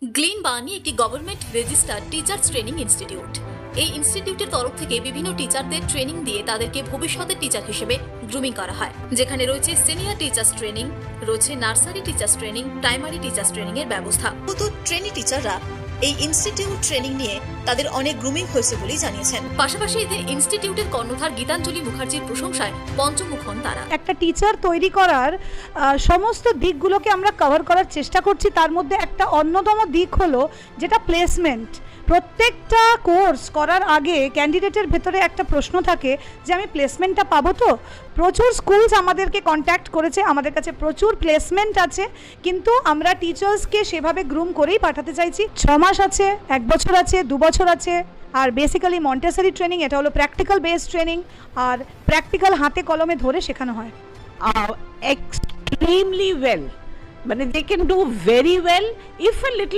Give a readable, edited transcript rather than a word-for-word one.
Glenn Bernie একটি government registered teachers training institute. এই ইনস্টিটিউটের তরফ থেকে বিভিন্ন টিচারদের ট্রেনিং দিয়ে তাদেরকে ভবিষ্যতের টিচার হিসেবে গ্রুমিং করা হয়, যেখানে রয়েছে সিনিয়র টিচার্স ট্রেনিং, রয়েছে nursery teachers training, primary teachers training এর ব্যবস্থা। তো ট্রেনি টিচাররা এই ইনস্টিটিউট ট্রেনিং নিয়ে তাদের অনেক গ্রুমিং হয়েছে বলেই জানিয়েছেন। পাশাপাশি এদের ইনস্টিটিউটের কর্ণধার গীতাঞ্জলি মুখার্জির প্রশংসায় পঞ্চমুখ হন তারা। একটা টিচার তৈরি করার সমস্ত দিকগুলোকে আমরা কভার করার চেষ্টা করছি। তার মধ্যে একটা অন্যতম দিক হলো যেটা প্লেসমেন্ট। প্রত্যেকটা কোর্স করার আগে ক্যান্ডিডেটের ভেতরে একটা প্রশ্ন থাকে যে আমি প্লেসমেন্টটা পাবো তো। প্রচুর স্কুলস আমাদেরকে কন্ট্যাক্ট করেছে, আমাদের কাছে প্রচুর প্লেসমেন্ট আছে, কিন্তু আমরা টিচার্সকে সেভাবে গ্রুম করেই পাঠাতে চাইছি। 6 মাস আছে, 1 বছর আছে, 2 বছর আছে। আর বেসিক্যালি মন্টেসরি ট্রেনিং, এটা হলো প্র্যাকটিক্যাল বেসড ট্রেনিং, আর প্র্যাকটিক্যাল হাতে কলমে ধরে শেখানো হয়। Extremely well. They can do very well if a little